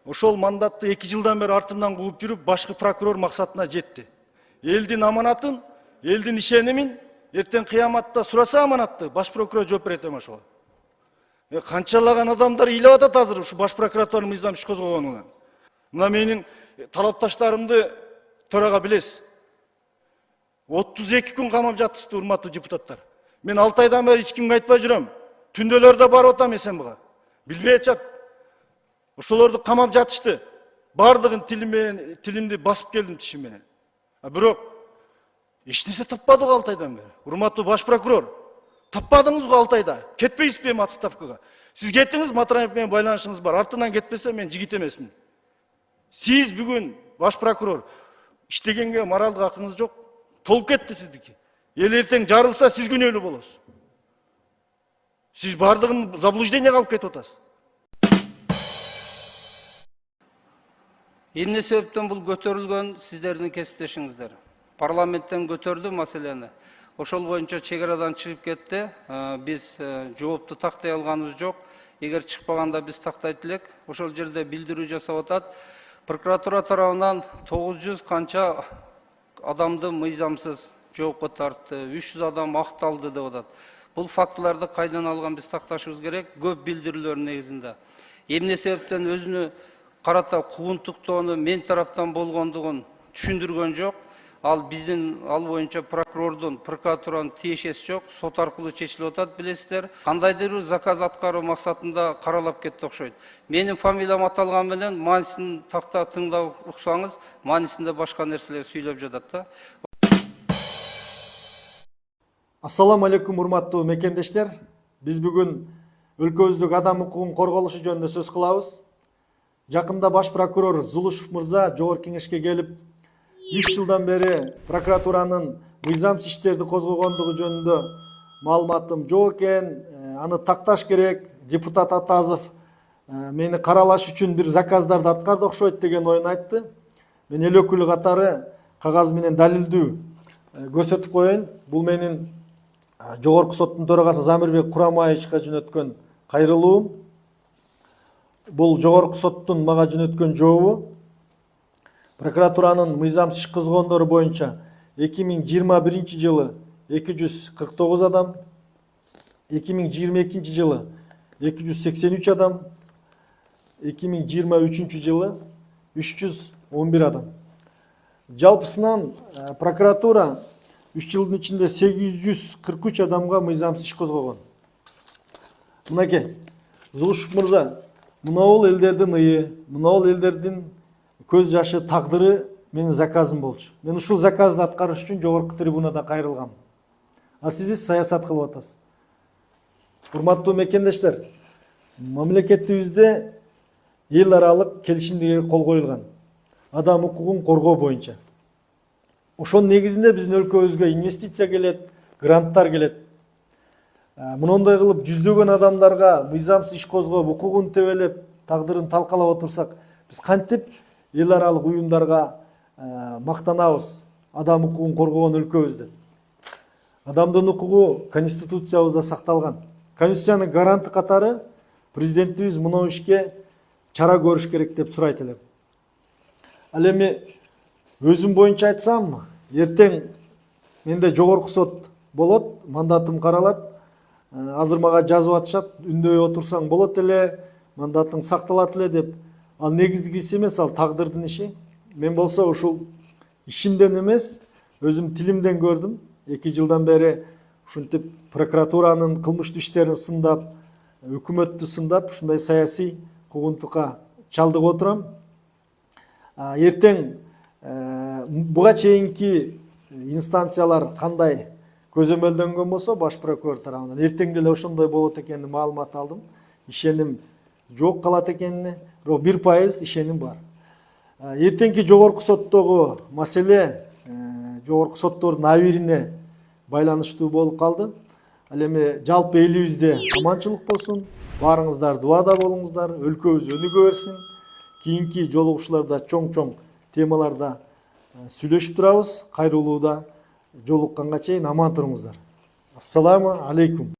ошол мандатты 2 жылдан бeri артымдан кууп жүрүп, башкы прокурор максатына жетти. Элдин аманатын, элдин ишенимин эртең кыяматта сураса аманатты, баш прокурор жооп берет эми ошого. Канчалаган адамдар ыйлап атат азыр ушу баш прокуратуранын мыйзам иш козгогонунан. Мына менин талапташтарымды төрага билесиз. 32 күн камап жатышты, урматтуу депутаттар. Мен 6 айдан бeri эч кимге айтпай жүрөм. Түндөлөрдө барып атам СМБга. Билбей атышат. Ошолорду камап жатышты. Бардыгын тилимди басып келдим тишим менен. Бирок эч нерсе таппадык 6 айдан бeri. Урматтуу баш прокурор, таппадыңыз го 6 айда. Кетпейсизби эми отставкага? Сиз кеттиңиз, Матраев менен байланышыңыз бар. Артынан кетпесе мен жигит эмесмин. Сиз бүгүн баш прокурор иштегенге моралдык акыңыз жок. Толуп кетти сиздики. Эл эртең жарылса сиз күнөөлүү болосуз. Сиз бардыгын заблуждение калып кетип атасыз. Эмне себептен бул көтөрүлгөн сиздердин кесиптешиңиздер. Парламенттен көтөрдү маселени. Ошол боюнча чек арадан чыгып кетти. Биз жоопту тактай алганыбыз жок. Эгер чыкпаганда биз тактайт элек. Ошол жерде билдирүү жасап атат. Прокуратура тарабынан 900 канча адамды мыйзамсыз жоопко тартты, 300 адам акталды деп атат. Бул фактыларды кайдан алган биз такташыбыз керек, көп билдирүүлөр негизинде. Эмне себептен өзүнү карата куугунтуктоону мен тараптан болгондугун түшүндүргөн жок. Ал биздин ал боюнча прокурордун, прокуратуранын тиешеси жок, сот аркылуу чечилип атат, билесиздер. Кандайдыр бир заказ аткаруу максатында каралап кетти окшойт. Менин фамилиям аталган менен маанисин такта тыңдап уксаңыз, маанисинде башка нерселер сүйлөп жатат да. Ассаламу алейкум, урматтуу мекендештер. Биз бүгүн өлкөбүздөгү адам укугунун корголушу жөнүндө сөз кылабыз. Жакында баш прокурор Зулушев мырза Жогорку Кеңешке келип, 3 жылдан бери прокуратуранын мыйзамсыз иштерди козгогондугу жөнүндө маалыматым жок экен, аны такташ керек. Депутат Атазов мени каралаш үчүн бир заказдарды аткарды окшойт деген оюн айтты. Мен эл өкүлү катары кагаз менен далилдүү көрсөтүп коеюн. Бул менин Жогорку соттун төрагасы Замирбек Курамаевичке жөнөткөн кайрылуум. Бул Жогорку соттун мага жөнөткөн жообу. Прокуратуранын мыйзамсыз иш козгогондору боюнча 2021 жылы 249 адам, 2022 жылы 283 адам, 2023 жылы 311 адам. Жалпысынан прокуратура 3 жылдын ичинде 843 адамга мыйзамсыз иш козгогон. Мынакей, Зулушев мырза, мынабул элдердин ыйы, мынабул элдердин көз жашы, тагдыры менин заказым болчу. Мен ушул заказды аткарыш үчүн жогорку трибунада кайрылгам. А сиз саясат кылып атасыз. Урматтуу мекендештер, мамлекетибизде эл аралык келишимдерге кол коюлган. Адам укугун коргоо боюнча. Ошонун негизинде биздин өлкөбүзгө инвестиция келет, гранттар келет. Мындай кылып жүздөгөн адамдарга мыйзамсыз иш козгоп, укугун тебелеп, тагдырын талкалап отурсак, биз кантип эл аралык уюмдарга мактанабыз адам укугун коргогон өлкөбүздө. Адамдын укугу конституциябызда сакталган. Конституциянын гаранты катары президентибиз мына ишке чара көрүш керек деп сурайт элем. Ал эми өзүм боюнча айтсам, эртең менде жогорку сот болот, мандатым каралат. Азыр мага жазып атышат, үндөй отурсаң болот эле, мандатың сакталат эле деп. Ал негизгиси эмес, ал тагдырдын иши. Мен болсо ушул ишимден эмес, өзүм тилимден көрдүм. 2 жылдан бери ушинтип прокуратуранын кылмыштуу иштерин сындап, өкмөттү сындап, ушундай саясий куугунтукка чалдыгып отурам. Эртең буга чейинки инстанциялар кандай көзөмөлдөнгөн болсо, баш прокурор тарабынан эртең деле ошондой болот экенин маалымат алдым. Ишеним жок калат экенине, бирок 1% ишеним бар. Эртеңки жогорку соттогу маселе жогорку соттордун абирине байланыштуу болуп калды. Ал эми жалпы элибизде аманчылык болсун, баарыңыздар дуада болуңуздар, өлкөбүз өнүгө берсин. Кийинки жолугушууларда чоң темаларда сүйлөшүп турабыз. Кайрылууда жолукканга чейин аман туруңуздар. Ассаламу алейкум.